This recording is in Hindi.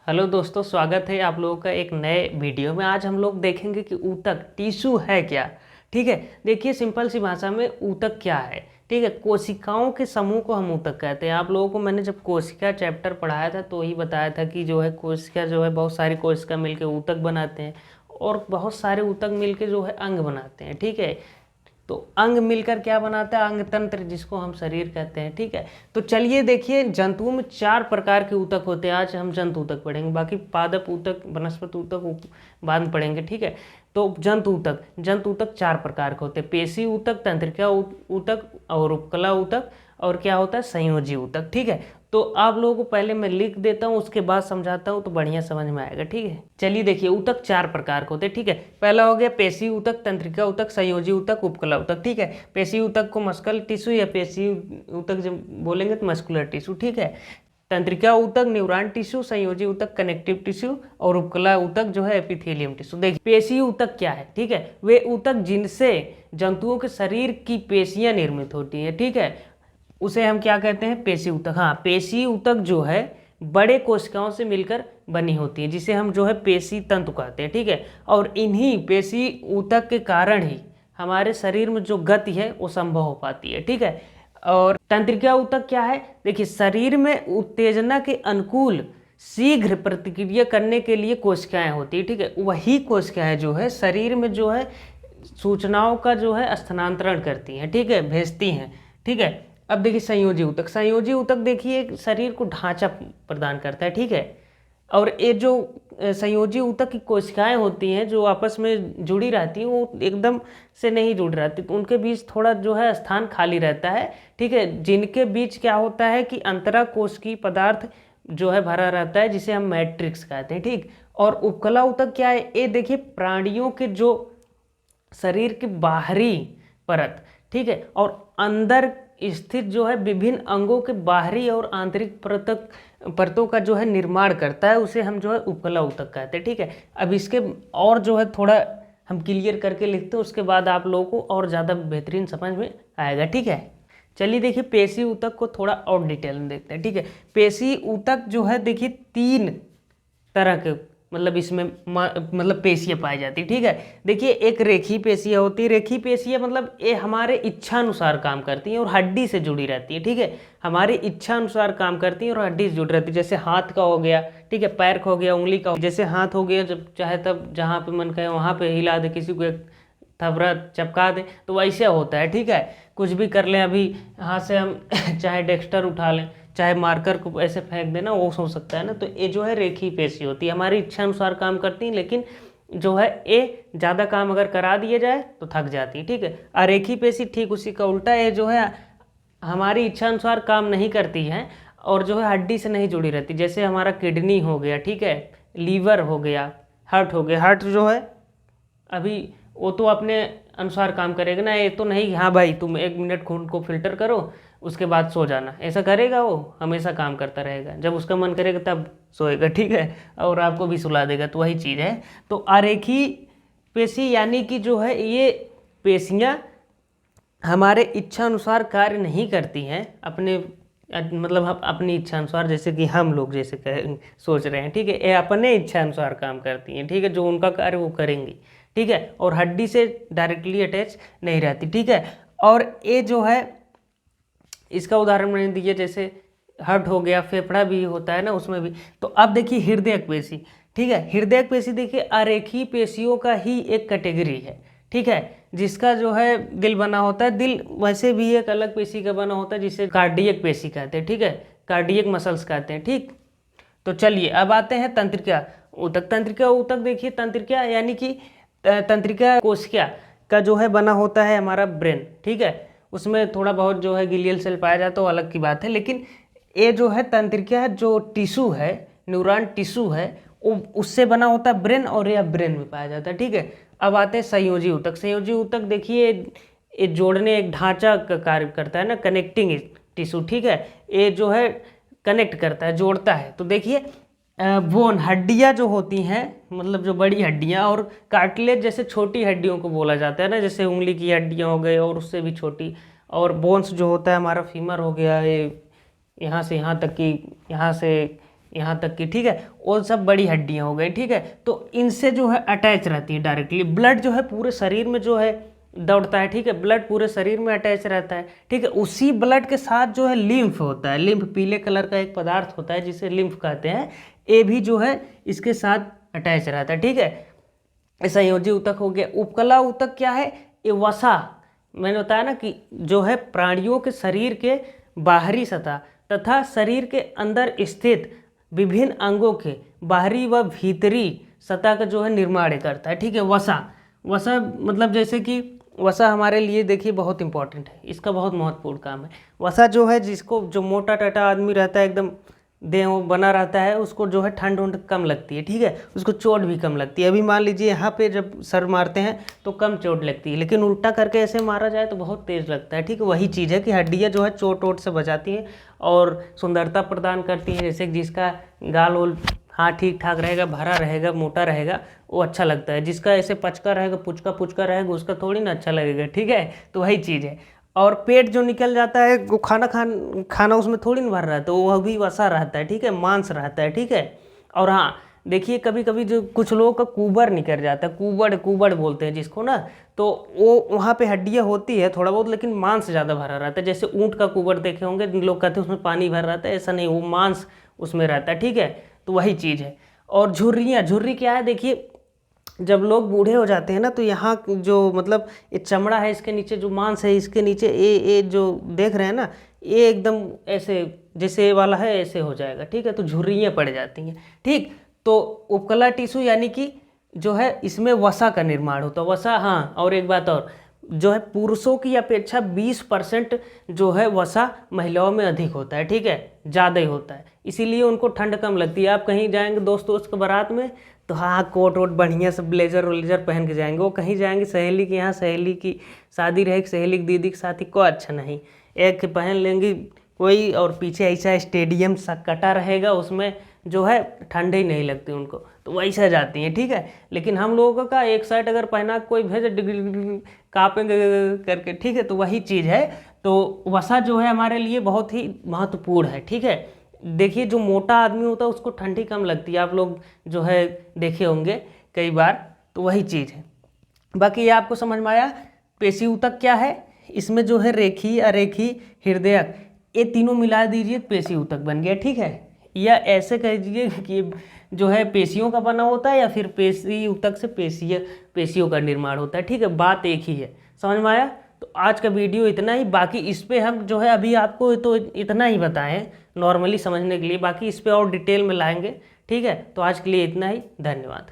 हेलो दोस्तों, स्वागत है आप लोगों का एक नए वीडियो में। आज हम लोग देखेंगे कि ऊतक टिश्यू है क्या। ठीक है, देखिए सिंपल सी भाषा में ऊतक क्या है। ठीक है, कोशिकाओं के समूह को हम ऊतक कहते हैं। आप लोगों को मैंने जब कोशिका चैप्टर पढ़ाया था तो ही बताया था कि जो है कोशिका जो है बहुत सारी कोशिका मिलकर ऊतक बनाते हैं और बहुत सारे ऊतक मिलकर जो है अंग बनाते हैं। ठीक है, तो अंग मिलकर क्या बनाता है, अंग तंत्र, जिसको हम शरीर कहते हैं। ठीक है, तो चलिए देखिए, जंतुओं में 4 प्रकार के ऊतक होते हैं। आज हम जंतु ऊतक पढ़ेंगे, बाकी पादप ऊतक, वनस्पति ऊतक बाद में पढ़ेंगे। ठीक है, तो जंतु ऊतक 4 प्रकार के होते हैं। पेशी ऊतक, तंत्रिका ऊतक और उपकला ऊतक, और क्या होता है, संयोजी ऊतक। ठीक है, तो आप लोगों को पहले मैं लिख देता हूँ, उसके बाद समझाता हूँ तो बढ़िया समझ में आएगा। ठीक है, चलिए देखिए, ऊतक 4 प्रकार के होते हैं। ठीक है, पहला हो गया पेशी ऊतक, तंत्रिका ऊतक, संयोजी ऊतक, उपकला ऊतक। ठीक है, पेशी ऊतक को मस्कुलर टिश्यू या पेशी ऊतक जब बोलेंगे तो मस्कुलर टिश्यू। ठीक है, तंत्रिका ऊतक न्यूरॉन टिश्यू, संयोजी ऊतक कनेक्टिव टिश्यू, और उपकला ऊतक जो है एपिथेलियम टिश्यू। देखिए पेशी ऊतक क्या है। ठीक है, वे ऊतक जिनसे जंतुओं के शरीर की पेशियां निर्मित होती हैं। ठीक है, उसे हम क्या कहते हैं, पेशी ऊतक। हाँ, पेशी ऊतक जो है बड़े कोशिकाओं से मिलकर बनी होती है, जिसे हम जो है पेशी तंतु कहते हैं। ठीक है, और इन्हीं पेशी ऊतक के कारण ही हमारे शरीर में जो गति है वो संभव हो पाती है। ठीक है, और तंत्रिका ऊतक क्या है, देखिए शरीर में उत्तेजना के अनुकूल शीघ्र प्रतिक्रिया करने के लिए कोशिकाएं होती है। ठीक है, वही कोशिकाएं जो है शरीर में जो है सूचनाओं का जो है स्थानांतरण करती हैं। ठीक है, भेजती हैं। ठीक है, अब देखिए संयोजी ऊतक देखिए शरीर को ढांचा प्रदान करता है। ठीक है, और ये जो संयोजी ऊतक की कोशिकाएं होती हैं जो आपस में जुड़ी रहती हैं, वो एकदम से नहीं जुड़ रहती, तो उनके बीच थोड़ा जो है स्थान खाली रहता है। ठीक है, जिनके बीच क्या होता है कि अंतरा कोशिकीय पदार्थ जो है भरा रहता है, जिसे हम मैट्रिक्स कहते हैं। ठीक, और उपकला ऊतक क्या है, ये देखिए प्राणियों के जो शरीर की बाहरी परत, ठीक है, और अंदर स्थित जो है विभिन्न अंगों के बाहरी और आंतरिक परतों का जो है निर्माण करता है, उसे हम जो है उपकला ऊतक कहते हैं। ठीक है, अब इसके और जो है थोड़ा हम क्लियर करके लिखते हैं, उसके बाद आप लोगों को और ज़्यादा बेहतरीन समझ में आएगा। ठीक है, चलिए देखिए पेशी ऊतक को थोड़ा और डिटेल में देखते हैं। ठीक है, पेशी ऊतक जो है देखिए 3 तरह के मतलब इसमें मतलब पेशियाँ पाई जाती है। ठीक है, देखिए एक रेखी पेशियाँ होती है। रेखी पेशियाँ मतलब ये हमारे इच्छा अनुसार काम करती हैं और हड्डी से जुड़ी रहती है। ठीक है, हमारी इच्छा अनुसार काम करती हैं और हड्डी से जुड़ी रहती है। जैसे हाथ का हो गया, ठीक है, पैर का हो गया, उंगली का, जैसे हाथ हो गया, जब चाहे तब जहाँ पे मन करे वहाँ पे हिला दे, किसी को एक थपड़ा चपका दे, तो वैसे होता है। ठीक है, कुछ भी कर लें, अभी हाथ से हम चाहे डेक्स्टर उठा लें, चाहे मार्कर को ऐसे फेंक देना, वो हो सकता है ना। तो ये जो है रेखी पेशी होती है, हमारी इच्छा अनुसार काम करती है, लेकिन जो है ये ज़्यादा काम अगर करा दिया जाए तो थक जाती है। ठीक है, अरेखी पेशी ठीक उसी का उल्टा है, जो है हमारी इच्छा अनुसार काम नहीं करती है और जो है हड्डी से नहीं जुड़ी रहती। जैसे हमारा किडनी हो गया, ठीक है, लीवर हो गया, हार्ट हो गया। हार्ट जो है अभी वो तो अपने अनुसार काम करेगा ना, ये तो नहीं हाँ भाई तुम 1 मिनट खून को फिल्टर करो उसके बाद सो जाना, ऐसा करेगा। वो हमेशा काम करता रहेगा, जब उसका मन करेगा तब सोएगा। ठीक है, और आपको भी सुला देगा, तो वही चीज़ है। तो आरेखी पेशी यानी कि जो है ये पेशियाँ हमारे इच्छा अनुसार कार्य नहीं करती हैं, अपने मतलब अपनी इच्छा अनुसार, जैसे कि हम लोग जैसे सोच रहे हैं। ठीक है, ये अपने इच्छा अनुसार काम करती हैं। ठीक है, जो उनका कार्य वो करेंगी। ठीक है, और हड्डी से डायरेक्टली अटैच नहीं रहती। ठीक है, और ये जो है इसका उदाहरण मैंने दिया, जैसे हार्ट हो गया, फेफड़ा भी होता है ना उसमें भी। तो अब देखिए हृदयक पेशी। ठीक है, हृदयक पेशी देखिए अरेखी पेशियों का ही एक कैटेगरी है। ठीक है, जिसका जो है दिल बना होता है। दिल वैसे भी एक अलग पेशी का बना होता है, जिसे कार्डियक पेशी कहते हैं। ठीक है, कार्डियक मसल्स कहते हैं। ठीक, तो चलिए अब आते हैं तंत्रिका ऊतक। तंत्रिका ऊतक देखिए, तंत्रिका यानी कि तंत्रिका कोशिका का जो है बना होता है हमारा ब्रेन। ठीक है, उसमें थोड़ा बहुत जो है गिलियल सेल पाया जाता है, तो अलग की बात है, लेकिन ये जो है तंत्रिका जो टिश्यू है, न्यूरॉन टिश्यू है, वो उससे बना होता है ब्रेन, और यह ब्रेन में पाया जाता है। ठीक है, अब आते हैं संयोजी ऊतक। संयोजी ऊतक देखिए ये जोड़ने एक ढांचा का कार्य करता है ना, कनेक्टिंग टिश्यू। ठीक है, ये जो है कनेक्ट करता है, जोड़ता है। तो देखिए बोन हड्डियाँ जो होती हैं, मतलब जो बड़ी हड्डियाँ, और कार्टिलेज जैसे छोटी हड्डियों को बोला जाता है ना, जैसे उंगली की हड्डियाँ हो गई और उससे भी छोटी, और बोन्स जो होता है हमारा फीमर हो गया, ये यहाँ से यहाँ तक कि यहाँ से यहाँ तक की, ठीक है, वो सब बड़ी हड्डियाँ हो गई, ठीक है। तो इनसे जो है अटैच रहती है डायरेक्टली। ब्लड जो है पूरे शरीर में जो है दौड़ता है, ठीक है, ब्लड पूरे शरीर में अटैच रहता है, ठीक है। उसी ब्लड के साथ जो है लिम्फ होता है, लिम्फ पीले कलर का एक पदार्थ होता है जिसे लिम्फ कहते हैं, ये भी जो है इसके साथ अटैच रहता है, ठीक है। ये संयोजी ऊतक हो गया। उपकला ऊतक क्या है? ये वसा, मैंने बताया ना कि जो है प्राणियों के शरीर के बाहरी सतह तथा शरीर के अंदर स्थित विभिन्न अंगों के बाहरी व भीतरी सतह का जो है निर्माण करता है, ठीक है। वसा, वसा मतलब जैसे कि वसा हमारे लिए देखिए बहुत इंपॉर्टेंट है, इसका बहुत महत्वपूर्ण काम है। वसा जो है, जिसको जो मोटा टाटा आदमी रहता है, एकदम देह बना रहता है, उसको जो है ठंड उंड कम लगती है, ठीक है, उसको चोट भी कम लगती है। अभी मान लीजिए यहाँ पे जब सर मारते हैं तो कम चोट लगती है, लेकिन उल्टा करके ऐसे मारा जाए तो बहुत तेज़ लगता है, ठीक है। वही चीज़ है कि हड्डियाँ जो है चोट वोट से बचाती हैं और सुंदरता प्रदान करती हैं। जैसे जिसका गाल वोल हाँ ठीक ठाक रहेगा, भरा रहेगा, मोटा रहेगा, वो अच्छा लगता है। जिसका ऐसे पचका रहेगा, पुचका पुचका रहेगा, उसका थोड़ी ना अच्छा लगेगा, ठीक है। तो वही चीज़ है। और पेट जो निकल जाता है, वो खाना उसमें थोड़ी ना भर रहा है, तो वह भी वसा रहता है, ठीक है, मांस रहता है, ठीक है। और हाँ देखिए, कभी कभी जो कुछ लोगों का कुबर निकल जाता है, कुबड़ बोलते हैं जिसको ना, तो वो वहाँ पे हड्डियाँ होती है थोड़ा बहुत, लेकिन मांस ज़्यादा भरा रहता है। जैसे ऊँट का कुबर देखे होंगे, लोग कहते हैं उसमें पानी भर रहता है, ऐसा नहीं, वो मांस उसमें रहता है, ठीक है। तो वही चीज़ है। और झुर्रियाँ, झुर्री क्या है? देखिए जब लोग बूढ़े हो जाते हैं ना, तो यहाँ जो मतलब ये चमड़ा है, इसके नीचे जो मांस है, इसके नीचे ये जो देख रहे हैं ना, ये एकदम ऐसे जैसे ये वाला है ऐसे हो जाएगा, ठीक है। तो झुर्रियाँ पड़ जाती हैं, ठीक। तो उपकला टिश्यू यानी कि जो है इसमें वसा का निर्माण होता है, वसा। हाँ, और एक बात और, जो है पुरुषों की अपेक्षा 20% जो है वसा महिलाओं में अधिक होता है, ठीक है, ज़्यादा ही होता है, इसीलिए उनको ठंड कम लगती है। आप कहीं जाएंगे दोस्त के बारात में, तो हाँ कोट वोट बढ़िया से ब्लेजर व्लेजर पहन के जाएंगे। वो कहीं जाएंगे सहेली के यहाँ, सहेली की शादी रहे, सहेली की दीदी के साथ ही, को अच्छा नहीं, एक पहन लेंगी कोई, और पीछे ऐसा स्टेडियम सा कटा रहेगा, उसमें जो है ठंड ही नहीं लगती उनको, तो वैसा जाती हैं, ठीक है। लेकिन हम लोगों का एक शर्ट अगर पहना कोई भेज काँपेंगे करके, ठीक है। तो वही चीज़ है। तो वसा जो है हमारे लिए बहुत ही महत्वपूर्ण है, ठीक है। देखिए जो मोटा आदमी होता है उसको ठंडी कम लगती है, आप लोग जो है देखे होंगे कई बार, तो वही चीज़ है। बाकी ये आपको समझ में आया। पेशी ऊतक क्या है? इसमें जो है रेखी, अरेखी, हृदयक, ये तीनों मिला दीजिए, पेशी ऊतक बन गया, ठीक है। या ऐसे कह दीजिए कि जो है पेशियों का बना होता है, या फिर पेशी ऊतक से पेशियों का निर्माण होता है, ठीक है। बात एक ही है, समझ में आया। तो आज का वीडियो इतना ही। बाकी इस पे हम जो है अभी आपको तो इतना ही बताएं नॉर्मली समझने के लिए, बाकी इस पे और डिटेल में लाएंगे, ठीक है। तो आज के लिए इतना ही, धन्यवाद।